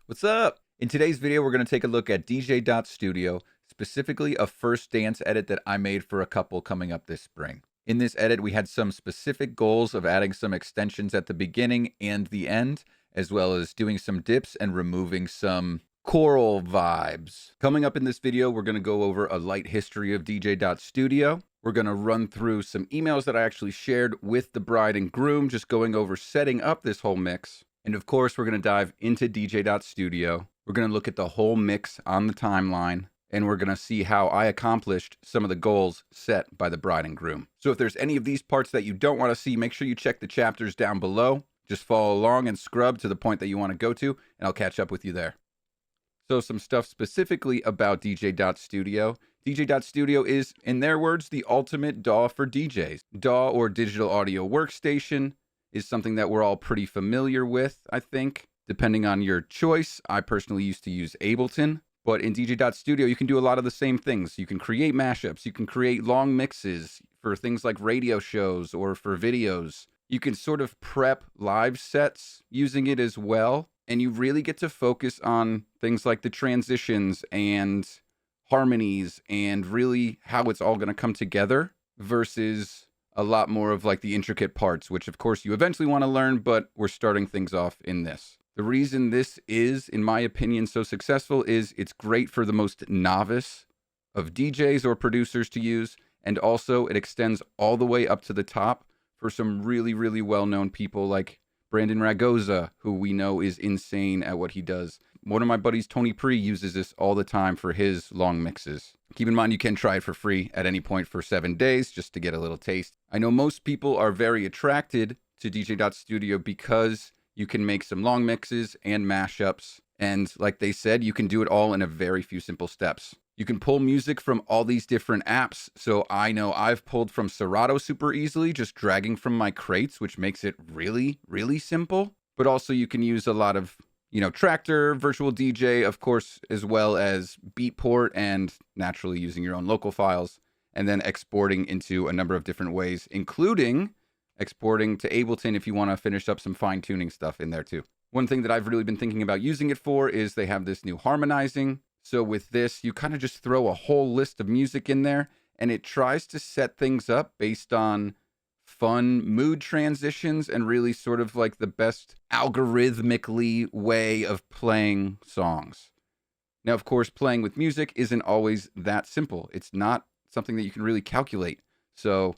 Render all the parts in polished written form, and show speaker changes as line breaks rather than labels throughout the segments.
What's up? In today's video, we're going to take a look at DJ.Studio, specifically a first dance edit that I made for a couple coming up this spring. In this edit, we had some specific goals of adding some extensions at the beginning and the end, as well as doing some dips and removing some choral vibes. Coming up in this video, we're going to go over a light history of DJ.Studio. We're going to run through some emails that I actually shared with the bride and groom, just going over setting up this whole mix. And of course, we're going to dive into DJ.Studio. We're going to look at the whole mix on the timeline, and we're going to see how I accomplished some of the goals set by the bride and groom. So if there's any of these parts that you don't want to see, make sure you check the chapters down below. Just follow along and scrub to the point that you want to go to, and I'll catch up with you there. So some stuff specifically about DJ.Studio. DJ.Studio is, in their words, the ultimate DAW for DJs. DAW, or Digital Audio Workstation, is something that we're all pretty familiar with, I think, depending on your choice. I personally used to use Ableton, but in DJ.Studio, you can do a lot of the same things. You can create mashups, you can create long mixes for things like radio shows or for videos. You can sort of prep live sets using it as well, and you really get to focus on things like the transitions and harmonies and really how it's all going to come together versus a lot more of like the intricate parts, which of course you eventually want to learn, but we're starting things off in this. The reason this is, in my opinion, so successful is it's great for the most novice of DJs or producers to use, and also it extends all the way up to the top for some really, really well-known people like Brandon Ragoza, who we know is insane at what he does. One of my buddies, Tony Pre, uses this all the time for his long mixes. Keep in mind, you can try it for free at any point for 7 days just to get a little taste. I know most people are very attracted to DJ.Studio because you can make some long mixes and mashups. And like they said, you can do it all in a very few simple steps. You can pull music from all these different apps. So I know I've pulled from Serato super easily, just dragging from my crates, which makes it really, really simple. But also you can use a lot of, Tractor, Virtual DJ, of course, as well as Beatport, and naturally using your own local files, and then exporting into a number of different ways, including exporting to Ableton if you want to finish up some fine-tuning stuff in there too. One thing that I've really been thinking about using it for is they have this new harmonizing. So with this, you kind of just throw a whole list of music in there, and it tries to set things up based on fun mood transitions and really sort of like the best algorithmically way of playing songs. Now, of course, playing with music isn't always that simple. It's not something that you can really calculate. So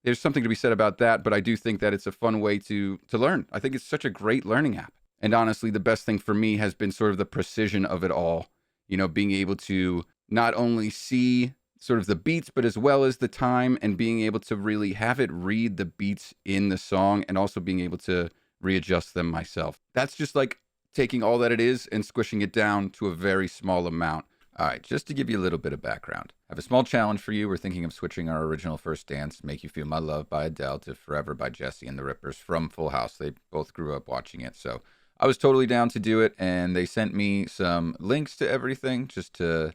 there's something to be said about that, but I do think that it's a fun way to learn. I think it's such a great learning app. And honestly, the best thing for me has been sort of the precision of it all. Being able to not only see sort of the beats, but as well as the time, and being able to really have it read the beats in the song and also being able to readjust them myself. That's just like taking all that it is and squishing it down to a very small amount. All right, just to give you a little bit of background, I have a small challenge for you. We're thinking of switching our original first dance, Make You Feel My Love by Adele, to Forever by Jesse and the Rippers from Full House. They both grew up watching it, so I was totally down to do it, and they sent me some links to everything just to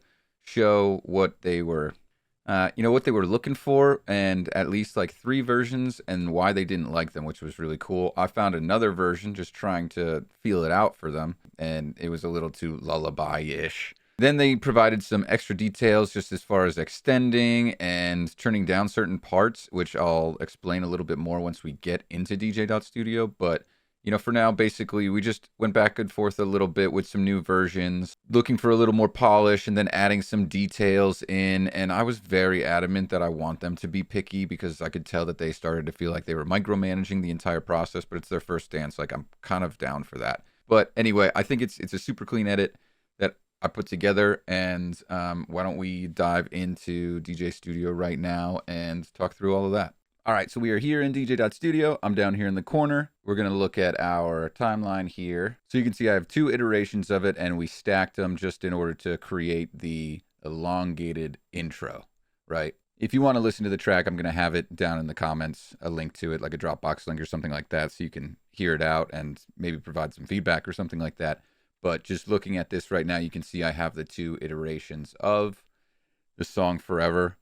show what they were, what they were looking for, and at least like 3 versions and why they didn't like them, which was really cool. I found another version just trying to feel it out for them, and it was a little too lullaby-ish. Then they provided some extra details just as far as extending and turning down certain parts, which I'll explain a little bit more once we get into DJ.Studio, but for now, basically, we just went back and forth a little bit with some new versions, looking for a little more polish and then adding some details in. And I was very adamant that I want them to be picky because I could tell that they started to feel like they were micromanaging the entire process, but it's their first dance. Like, I'm kind of down for that. But anyway, I think it's a super clean edit that I put together. And why don't we dive into DJ.Studio right now and talk through all of that. All right, so we are here in DJ.Studio. I'm down here in the corner. We're going to look at our timeline here. So you can see I have 2 iterations of it, and we stacked them just in order to create the elongated intro, right? If you want to listen to the track, I'm going to have it down in the comments, a link to it, like a Dropbox link or something like that, so you can hear it out and maybe provide some feedback or something like that. But just looking at this right now, you can see I have the 2 iterations of the song Forever.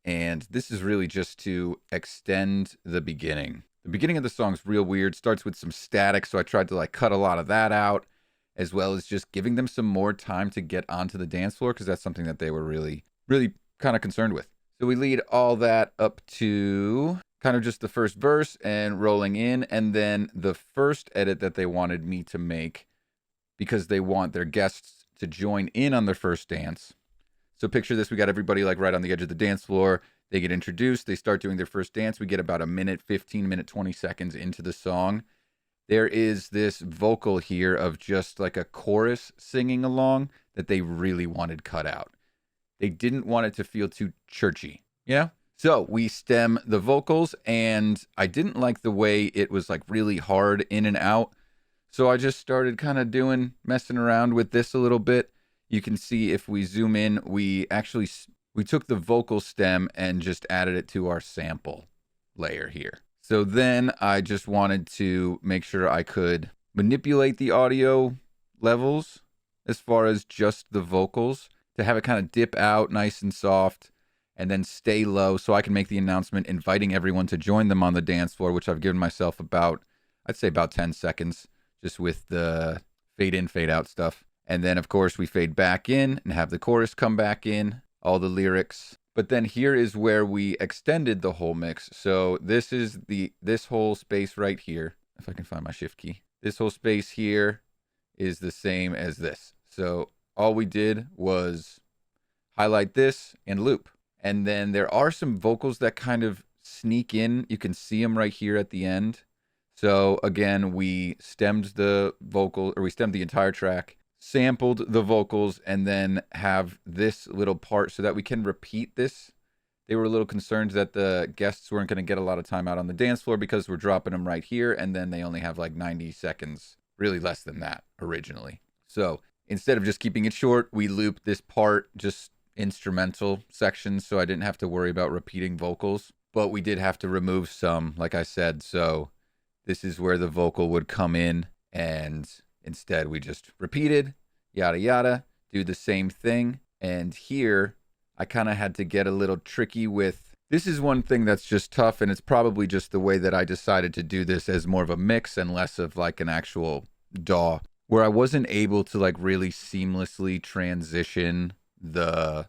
And this is really just to extend the beginning. The beginning of the song's real weird. Starts with some static, so I tried to cut a lot of that out. as well as just giving them some more time to get onto the dance floor, because that's something that they were really, really kind of concerned with. So we lead all that up to kind of just the first verse and rolling in, and then the first edit that they wanted me to make, because they want their guests to join in on their first dance. So picture this, we got everybody like right on the edge of the dance floor. They get introduced, they start doing their first dance. We get about a minute, 15 minute, 20 seconds into the song. There is this vocal here of just like a chorus singing along that they really wanted cut out. They didn't want it to feel too churchy, you know? So we stem the vocals, and I didn't like the way it was like really hard in and out. So I just started kind of messing around with this a little bit. You can see if we zoom in, we took the vocal stem and just added it to our sample layer here. So then I just wanted to make sure I could manipulate the audio levels as far as just the vocals, to have it kind of dip out nice and soft and then stay low, so I can make the announcement inviting everyone to join them on the dance floor, which I've given myself about 10 seconds, just with the fade in, fade out stuff. And then, of course, we fade back in and have the chorus come back in, all the lyrics. But then here is where we extended the whole mix. So this is this whole space right here, if I can find my shift key. This whole space here is the same as this. So all we did was highlight this and loop. And then there are some vocals that kind of sneak in. You can see them right here at the end. So again, we stemmed the entire track, sampled the vocals, and then have this little part so that we can repeat this. They were a little concerned that the guests weren't going to get a lot of time out on the dance floor because we're dropping them right here, and then they only have like 90 seconds, really less than that originally. So instead of just keeping it short, we looped this part, just instrumental sections, so I didn't have to worry about repeating vocals. But we did have to remove some, like I said, so this is where the vocal would come in, and instead we just repeated, yada yada, do the same thing. And here I kind of had to get a little tricky with, this is one thing that's just tough, and it's probably just the way that I decided to do this as more of a mix and less of like an actual DAW, where I wasn't able to like really seamlessly transition the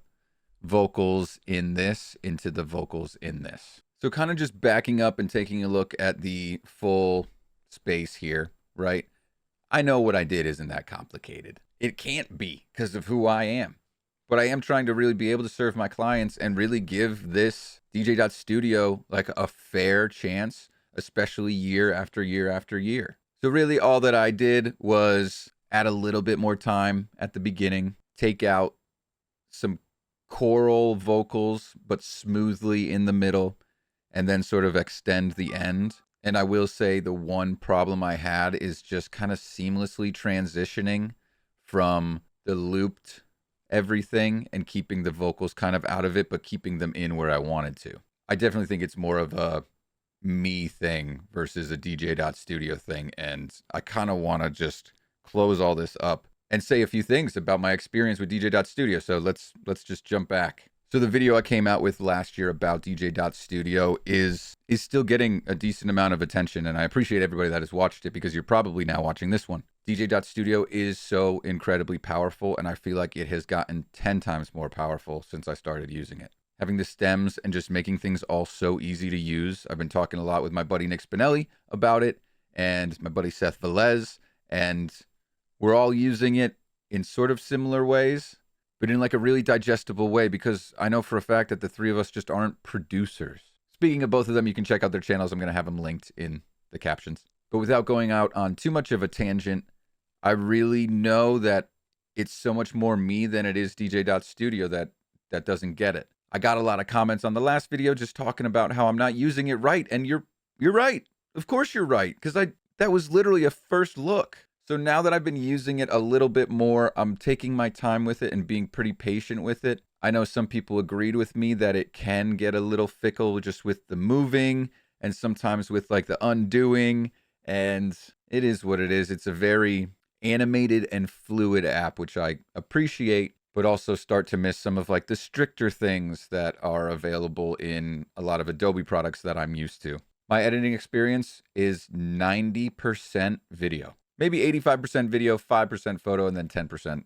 vocals in this into the vocals in this. So kind of just backing up and taking a look at the full space here, right? I know what I did isn't that complicated. It can't be because of who I am. But I am trying to really be able to serve my clients and really give this DJ.Studio like a fair chance, especially year after year after year. So really all that I did was add a little bit more time at the beginning, take out some choral vocals, but smoothly in the middle, and then sort of extend the end. And I will say the one problem I had is just kind of seamlessly transitioning from the looped everything and keeping the vocals kind of out of it, but keeping them in where I wanted to. I definitely think it's more of a me thing versus a DJ.Studio thing. And I kind of want to just close all this up and say a few things about my experience with DJ.Studio. So let's just jump back. So the video I came out with last year about DJ.Studio is still getting a decent amount of attention, and I appreciate everybody that has watched it, because you're probably now watching this one. DJ.Studio is so incredibly powerful, and I feel like it has gotten 10 times more powerful since I started using it. Having the stems and just making things all so easy to use. I've been talking a lot with my buddy Nick Spinelli about it, and my buddy Seth Velez, and we're all using it in sort of similar ways, but in like a really digestible way, because I know for a fact that the three of us just aren't producers. Speaking of both of them, you can check out their channels. I'm going to have them linked in the captions. But without going out on too much of a tangent, I really know that it's so much more me than it is DJ.Studio that doesn't get it. I got a lot of comments on the last video just talking about how I'm not using it right, and you're right. Of course you're right, because that was literally a first look. So now that I've been using it a little bit more, I'm taking my time with it and being pretty patient with it. I know some people agreed with me that it can get a little fickle just with the moving and sometimes with like the undoing, and it is what it is. It's a very animated and fluid app, which I appreciate, but also start to miss some of like the stricter things that are available in a lot of Adobe products that I'm used to. My editing experience is 90% video. maybe 85% video, 5% photo, and then 10%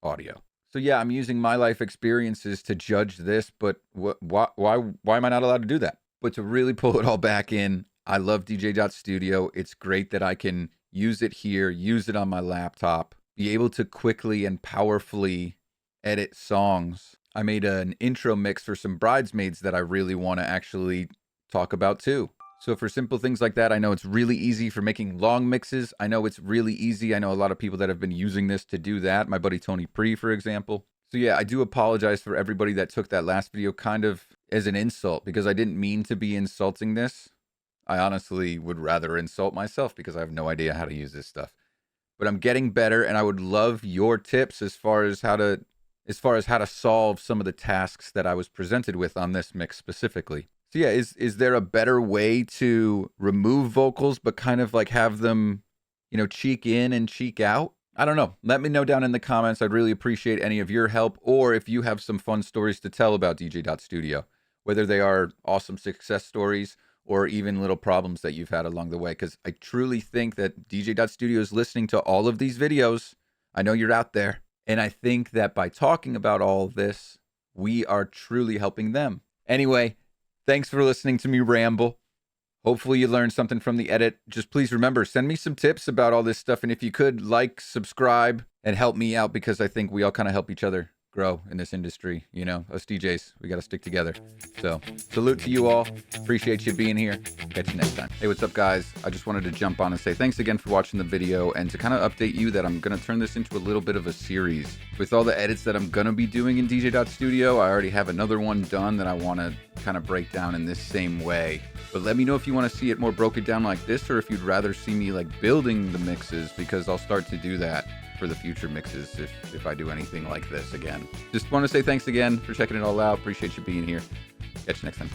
audio. So yeah, I'm using my life experiences to judge this, but why am I not allowed to do that? But to really pull it all back in, I love DJ.Studio. It's great that I can use it here, use it on my laptop, be able to quickly and powerfully edit songs. I made an intro mix for some bridesmaids that I really want to actually talk about too. So for simple things like that, I know it's really easy for making long mixes. I know it's really easy. I know a lot of people that have been using this to do that. My buddy Tony Pre, for example. So yeah, I do apologize for everybody that took that last video kind of as an insult, because I didn't mean to be insulting this. I honestly would rather insult myself because I have no idea how to use this stuff. But I'm getting better, and I would love your tips as far as how to solve some of the tasks that I was presented with on this mix specifically. So yeah, is there a better way to remove vocals but kind of like have them, cheek in and cheek out? I don't know. Let me know down in the comments. I'd really appreciate any of your help, or if you have some fun stories to tell about DJ.Studio, whether they are awesome success stories or even little problems that you've had along the way, because I truly think that DJ.Studio is listening to all of these videos. I know you're out there, and I think that by talking about all of this, we are truly helping them. Anyway, thanks for listening to me ramble. Hopefully you learned something from the edit. Just please remember, send me some tips about all this stuff, and if you could, like, subscribe, and help me out, because I think we all kind of help each other grow in this industry. Us DJs, we got to stick together. So salute to you all. Appreciate you being here. Catch you next time. Hey, what's up, guys? I just wanted to jump on and say thanks again for watching the video, and to kind of update you that I'm going to turn this into a little bit of a series. With all the edits that I'm going to be doing in DJ.Studio, I already have another one done that I want to kind of break down in this same way. But let me know if you want to see it more broken down like this, or if you'd rather see me like building the mixes, because I'll start to do that for the future mixes if I do anything like this again. Just want to say thanks again for checking it all out. Appreciate you being here. Catch you next time.